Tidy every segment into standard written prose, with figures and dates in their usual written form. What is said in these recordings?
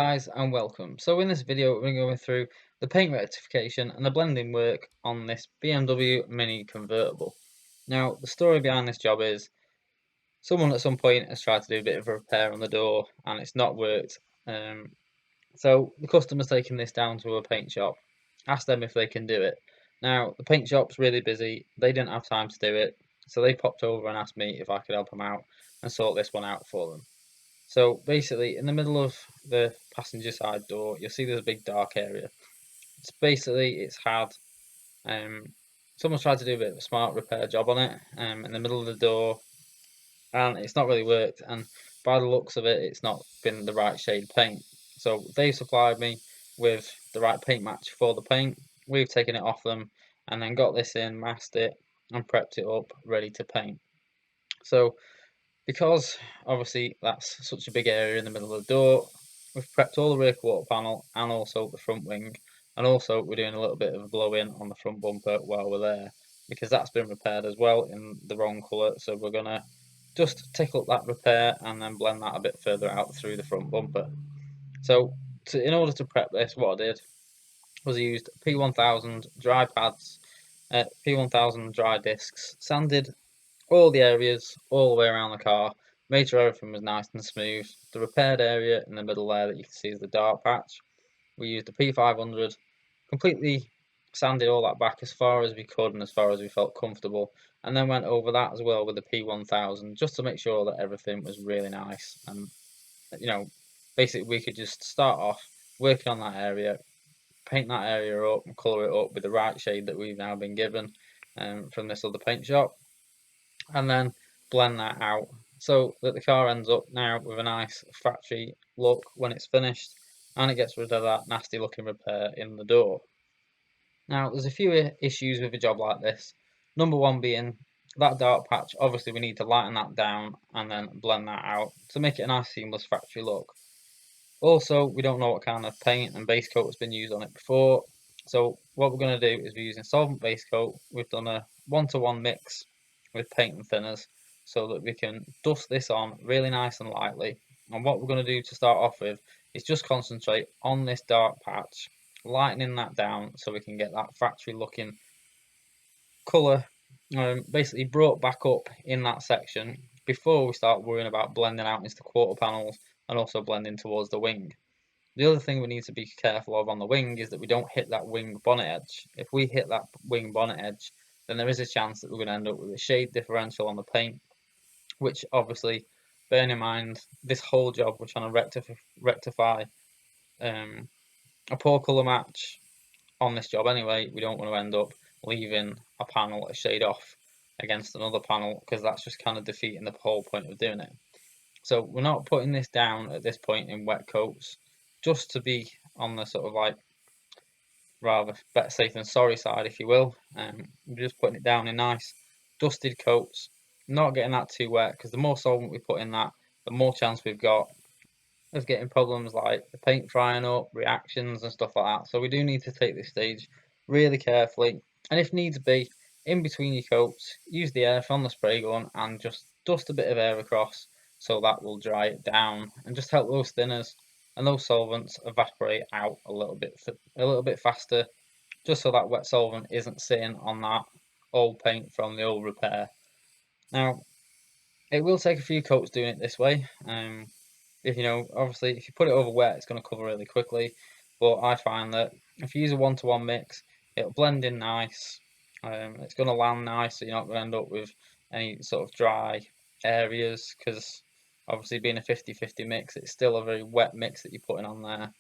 guys and welcome. So in this video we're going through the paint rectification and the blending work on this BMW Mini Convertible. Now the story behind this job is someone at some point has tried to do a bit of a repair on the door and it's not worked. So the customer's taken this down to a paint shop, asked them if they can do it. Now the paint shop's really busy, they didn't have time to do it, so they popped over and asked me if I could help them out and sort this one out for them. So basically, in the middle of the passenger side door, you'll see there's a big dark area. It's had someone's tried to do a bit of a smart repair job on it in the middle of the door, and it's not really worked. And by the looks of it, it's not been the right shade of paint. So they supplied me with the right paint match for the paint. We've taken it off them and then got this in, masked it, and prepped it up, ready to paint. So because obviously that's such a big area in the middle of the door, we've prepped all the rear quarter panel and also the front wing, and also we're doing a little bit of a blow in on the front bumper while we're there because that's been repaired as well in the wrong colour. So we're gonna just tickle up that repair and then blend that a bit further out through the front bumper. So in order to prep this, what I did was I used P1000 dry pads, P1000 dry discs, sanded all the areas all the way around the car, made sure everything was nice and smooth. The repaired area in the middle there that you can see is the dark patch. We used the P500, completely sanded all that back as far as we could and as far as we felt comfortable, and then went over that as well with the P1000 just to make sure that everything was really nice. And basically we could just start off working on that area, paint that area up and colour it up with the right shade that we've now been given from this other paint shop, and then blend that out so that the car ends up now with a nice factory look when it's finished, and it gets rid of that nasty looking repair in the door. Now there's a few issues with a job like this. Number one being that dark patch. Obviously we need to lighten that down and then blend that out to make it a nice seamless factory look. Also, we don't know what kind of paint and base coat has been used on it before, so what we're going to do is we're using solvent base coat. We've done a 1-to-1 mix with paint and thinners so that we can dust this on really nice and lightly. And what we're going to do to start off with is just concentrate on this dark patch, lightening that down so we can get that factory looking colour basically brought back up in that section before we start worrying about blending out into the quarter panels and also blending towards the wing. The other thing we need to be careful of on the wing is that we don't hit that wing bonnet edge. If we hit that wing bonnet edge, then there is a chance that we're going to end up with a shade differential on the paint, which obviously, bearing in mind, this whole job we're trying to rectify a poor colour match on this job anyway. We don't want to end up leaving a panel a shade off against another panel because that's just kind of defeating the whole point of doing it. So we're not putting this down at this point in wet coats, just to be on the sort of like rather better safe than sorry side, if you will. We're just putting it down in nice dusted coats, not getting that too wet, because the more solvent we put in that, the more chance we've got of getting problems like the paint frying up, reactions and stuff like that. So we do need to take this stage really carefully, and if needs be, in between your coats, use the air from the spray gun and just dust a bit of air across, so that will dry it down and just help those thinners and those solvents evaporate out a little bit faster, just so that wet solvent isn't sitting on that old paint from the old repair. Now it will take a few coats doing it this way. Obviously if you put it over wet, it's going to cover really quickly, but I find that if you use a 1-to-1 mix, it'll blend in nice. It's going to land nice, so you're not going to end up with any sort of dry areas, because obviously being a 50-50 mix, it's still a very wet mix that you're putting on there.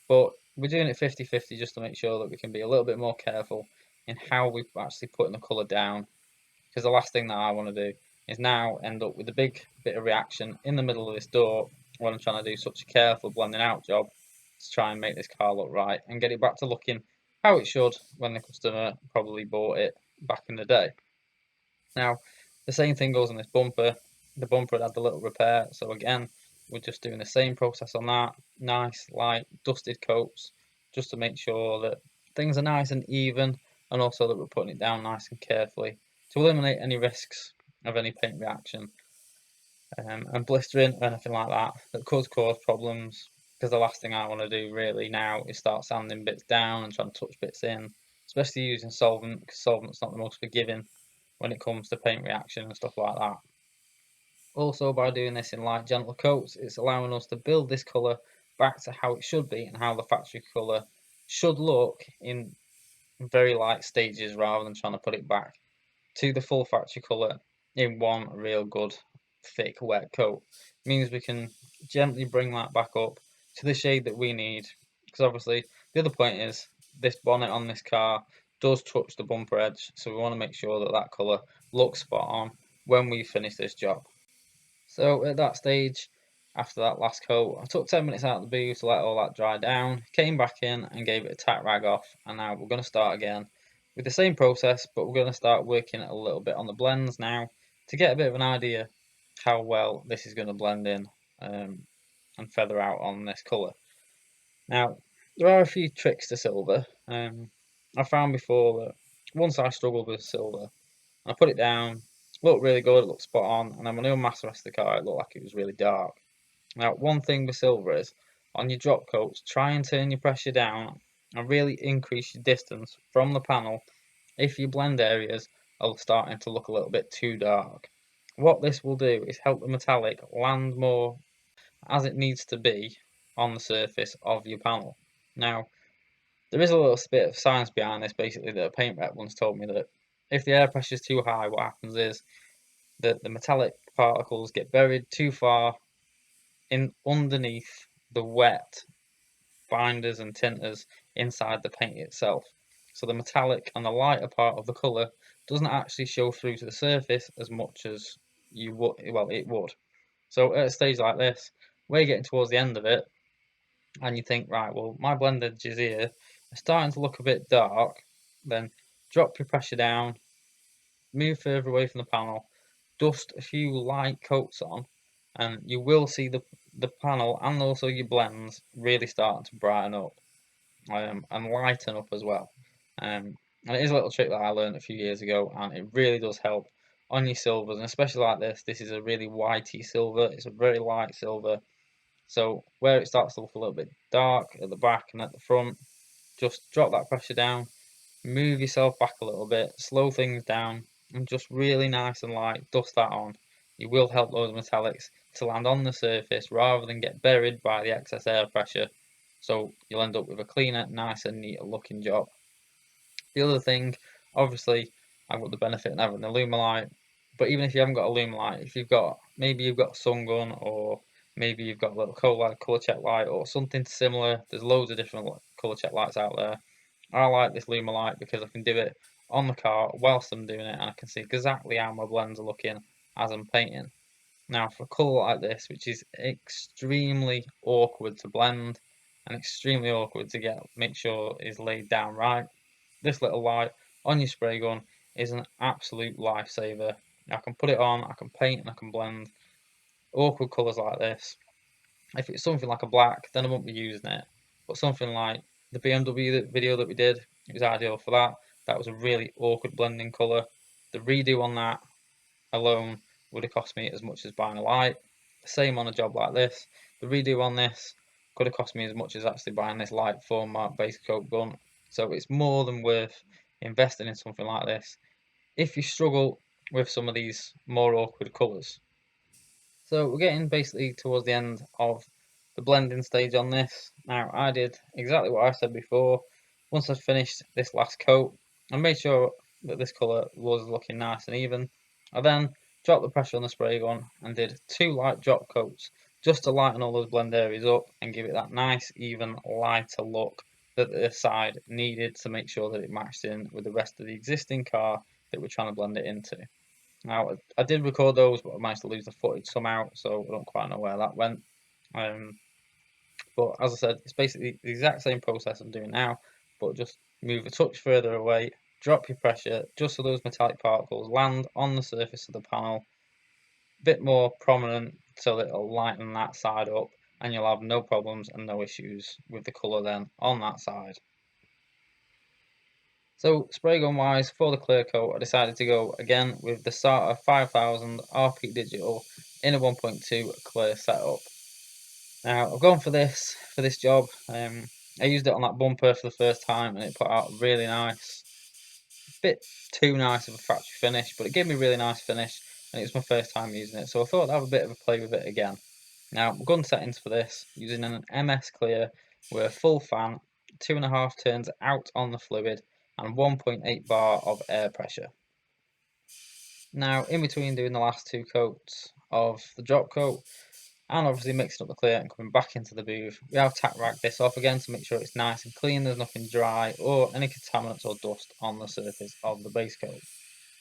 But we're doing it 50-50 just to make sure that we can be a little bit more careful in how we actually putting the colour down, because the last thing that I want to do is now end up with a big bit of reaction in the middle of this door when I'm trying to do such a careful blending out job to try and make this car look right and get it back to looking how it should when the customer probably bought it back in the day. Now the same thing goes on this bumper. The bumper had the little repair, so again we're just doing the same process on that. Nice light dusted coats just to make sure that things are nice and even, and also that we're putting it down nice and carefully to eliminate any risks of any paint reaction and blistering or anything like that could cause problems, because the last thing I want to do really now is start sanding bits down and trying to touch bits in, especially using solvent, because solvent's not the most forgiving when it comes to paint reaction and stuff like that. Also, by doing this in light, gentle coats, it's allowing us to build this colour back to how it should be and how the factory colour should look in very light stages, rather than trying to put it back to the full factory colour in one real good thick wet coat. It means we can gently bring that back up to the shade that we need, because obviously the other point is this bonnet on this car does touch the bumper edge, so we want to make sure that that colour looks spot on when we finish this job. So at that stage, after that last coat, I took 10 minutes out of the booth to let all that dry down, came back in and gave it a tack rag off, and now we're going to start again with the same process, but we're going to start working a little bit on the blends now to get a bit of an idea how well this is going to blend in and feather out on this colour. Now, there are a few tricks to silver. I found before that once I struggled with silver, I put it down, looked really good, it looked spot on, and then when I unmasked the rest of the car, it looked like it was really dark. Now, one thing with silver is, on your drop coats, try and turn your pressure down and really increase your distance from the panel if your blend areas are starting to look a little bit too dark. What this will do is help the metallic land more as it needs to be on the surface of your panel. Now, there is a little bit of science behind this, basically, that a paint rep once told me that if the air pressure is too high, what happens is that the metallic particles get buried too far in underneath the wet binders and tinters inside the paint itself. So the metallic and the lighter part of the colour doesn't actually show through to the surface as much as you would, well, it would. So at a stage like this, where you're getting towards the end of it, and you think, right, well, my blend edges here are starting to look a bit dark, then drop your pressure down, move further away from the panel, dust a few light coats on, and you will see the panel and also your blends really starting to brighten up and lighten up as well. And it is a little trick that I learned a few years ago, and it really does help on your silvers, and especially like this. This is a really whitey silver. It's a very light silver. So where it starts to look a little bit dark at the back and at the front, just drop that pressure down, move yourself back a little bit, slow things down, and just really nice and light dust that on. You will help those metallics to land on the surface rather than get buried by the excess air pressure. So you'll end up with a cleaner, nicer, neater looking job. The other thing, obviously, I've got the benefit of having a Lumilight, but even if you haven't got a Lumilight, if you've got, maybe you've got a sun gun, or maybe you've got a little colour check light or something similar, there's loads of different colour check lights out there. I like this Lumilight because I can do it on the car whilst I'm doing it, and I can see exactly how my blends are looking as I'm painting. Now, for a colour like this, which is extremely awkward to blend and extremely awkward to make sure is laid down right, this little light on your spray gun is an absolute lifesaver. I can put it on, I can paint and I can blend awkward colours like this. If it's something like a black, then I won't be using it. But something like the BMW video that we did, it was ideal for that. That was a really awkward blending colour. The redo on that alone would have cost me as much as buying a light. Same on a job like this. The redo on this could have cost me as much as actually buying this light format base coat gun. So it's more than worth investing in something like this if you struggle with some of these more awkward colours. So we're getting basically towards the end of the blending stage on this. Now, I did exactly what I said before. Once I'd finished this last coat, I made sure that this colour was looking nice and even. I then dropped the pressure on the spray gun and did 2 light drop coats just to lighten all those blend areas up and give it that nice, even, lighter look that the side needed to make sure that it matched in with the rest of the existing car that we're trying to blend it into. Now, I did record those, but I managed to lose the footage somehow, so I don't quite know where that went. But as I said, it's basically the exact same process I'm doing now, but just move a touch further away, drop your pressure, just so those metallic particles land on the surface of the panel, a bit more prominent, so that it'll lighten that side up, and you'll have no problems and no issues with the colour then on that side. So spray gun wise, for the clear coat, I decided to go again with the Starter 5000 RP Digital in a 1.2 clear setup. Now I've gone for this job. I used it on that bumper for the first time and it put out really nice, bit too nice of a factory finish, but it gave me a really nice finish and it was my first time using it, so I thought I'd have a bit of a play with it again. Now gun settings for this, using an MS clear with a full fan, 2.5 turns out on the fluid and 1.8 bar of air pressure. Now in between doing the last 2 coats of the drop coat and obviously mixing up the clear and coming back into the booth, we have tack racked this off again to make sure it's nice and clean, there's nothing dry or any contaminants or dust on the surface of the base coat.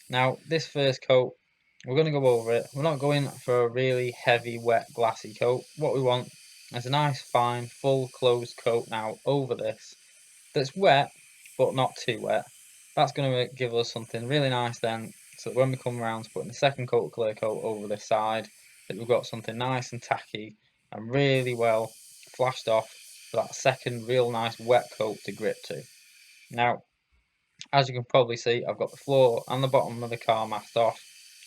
Now this first coat, we're going to go over it. We're not going for a really heavy wet glassy coat. What we want is a nice fine full closed coat now over this that's wet but not too wet. That's going to give us something really nice then, so that when we come around to putting the second coat of clear coat over this side, that we've got something nice and tacky and really well flashed off for that second real nice wet coat to grip to. Now as you can probably see, I've got the floor and the bottom of the car masked off.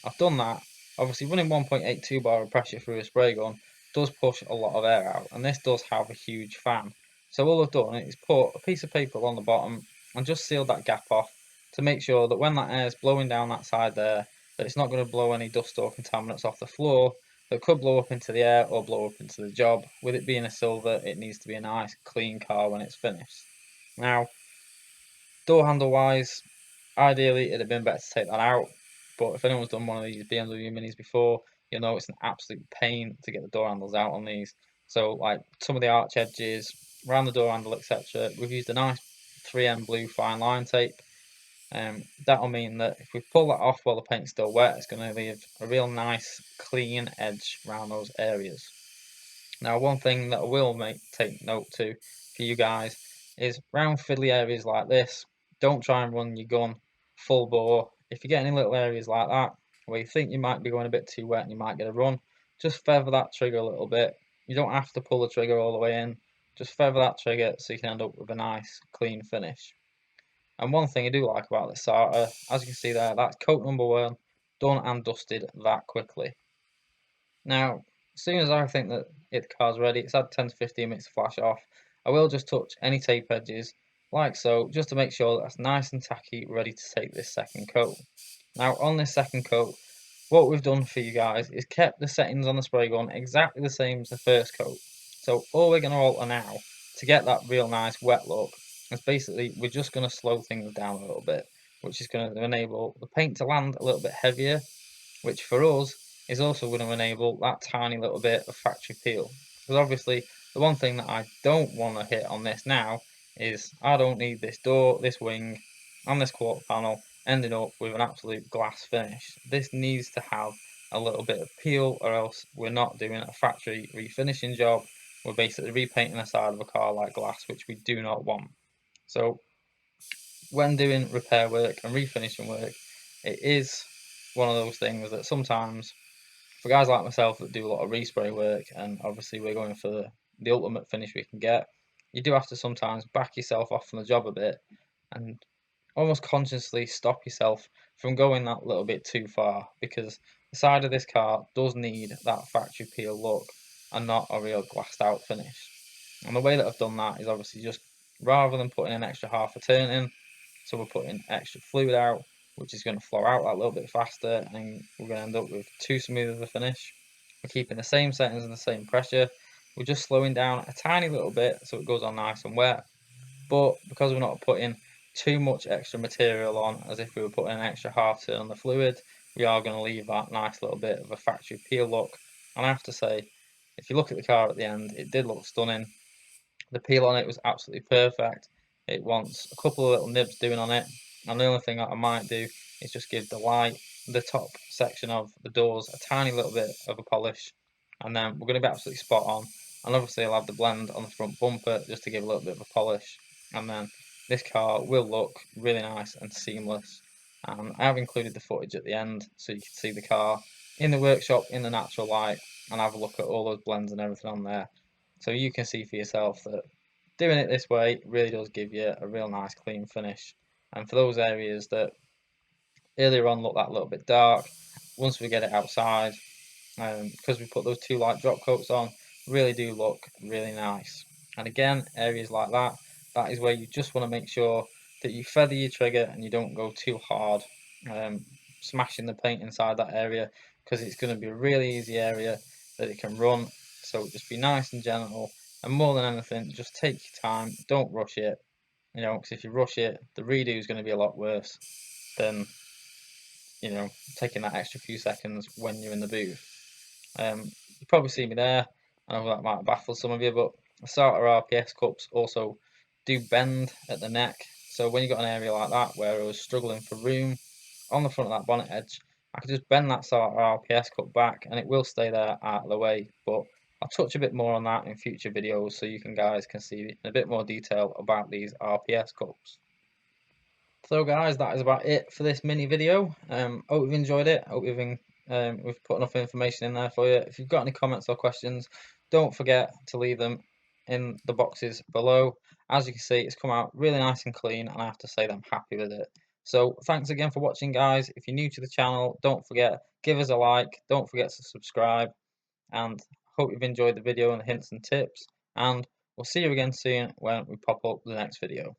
I've done that. Obviously running 1.82 bar of pressure through a spray gun does push a lot of air out, and this does have a huge fan. So all I've done is put a piece of paper on the bottom and just sealed that gap off to make sure that when that air is blowing down that side there, that it's not going to blow any dust or contaminants off the floor that could blow up into the air or blow up into the job. With it being a silver, it needs to be a nice clean car when it's finished. Now, door handle wise, ideally it'd have been better to take that out, but if anyone's done one of these BMW Minis before, you'll know it's an absolute pain to get the door handles out on these. So like some of the arch edges, around the door handle, etc., we've used a nice 3M blue fine line tape. That'll mean that if we pull that off while the paint's still wet, it's going to leave a real nice clean edge around those areas. Now, one thing that I will take note to for you guys is round fiddly areas like this, don't try and run your gun full bore. If you get any little areas like that where you think you might be going a bit too wet and you might get a run, just feather that trigger a little bit. You don't have to pull the trigger all the way in, just feather that trigger so you can end up with a nice clean finish. And one thing I do like about this starter, as you can see there, that's coat number 1, done and dusted that quickly. Now, as soon as I think that the car's ready, it's had 10 to 15 minutes to flash off, I will just touch any tape edges, like so, just to make sure that's nice and tacky, ready to take this second coat. Now, on this second coat, what we've done for you guys is kept the settings on the spray gun exactly the same as the first coat. So all we're going to alter now, to get that real nice wet look, is basically we're just going to slow things down a little bit, which is going to enable the paint to land a little bit heavier, which for us is also going to enable that tiny little bit of factory peel. Because obviously the one thing that I don't want to hit on this now is I don't need this door, this wing and this quarter panel ending up with an absolute glass finish. This needs to have a little bit of peel, or else we're not doing a factory refinishing job. We're basically repainting the side of a car like glass, which we do not want. So when doing repair work and refinishing work, it is one of those things that sometimes for guys like myself that do a lot of respray work, and obviously we're going for the ultimate finish we can get, you do have to sometimes back yourself off from the job a bit and almost consciously stop yourself from going that little bit too far, because the side of this car does need that factory peel look and not a real glassed out finish. And the way that I've done that is obviously just, rather than putting an extra half a turn in, so we're putting extra fluid out, which is going to flow out that little bit faster, and we're going to end up with too smooth of a finish. We're keeping the same settings and the same pressure. We're just slowing down a tiny little bit so it goes on nice and wet. But because we're not putting too much extra material on, as if we were putting an extra half turn on the fluid, we are going to leave that nice little bit of a factory peel look. And I have to say, if you look at the car at the end, it did look stunning. The peel on it was absolutely perfect. It wants a couple of little nibs doing on it, and the only thing that I might do is just give the top section of the doors a tiny little bit of a polish, and then we're going to be absolutely spot on. And obviously I'll have the blend on the front bumper just to give a little bit of a polish, and then this car will look really nice and seamless. And I have included the footage at the end so you can see the car in the workshop in the natural light and have a look at all those blends and everything on there. So you can see for yourself that doing it this way really does give you a real nice clean finish. And for those areas that earlier on look that little bit dark, once we get it outside, because we put those 2 light drop coats on, really do look really nice. And again, areas like that, that is where you just want to make sure that you feather your trigger and you don't go too hard, smashing the paint inside that area, because it's going to be a really easy area that it can run. So just be nice and gentle, and more than anything, just take your time, don't rush it, because if you rush it, the redo is going to be a lot worse than, taking that extra few seconds when you're in the booth. You probably see me there. I know that might baffle some of you, but the starter RPS cups also do bend at the neck. So when you've got an area like that where I was struggling for room on the front of that bonnet edge, I could just bend that starter RPS cup back and it will stay there out of the way. But I'll touch a bit more on that in future videos so you guys can see in a bit more detail about these RPS cups. So guys, that is about it for this mini video. Hope you've enjoyed it. Hope we've put enough information in there for you. If you've got any comments or questions, don't forget to leave them in the boxes below. As you can see, it's come out really nice and clean, and I have to say that I'm happy with it. So thanks again for watching, guys. If you're new to the channel, don't forget, give us a like, don't forget to subscribe, and hope you've enjoyed the video and the hints and tips, and we'll see you again soon when we pop up the next video.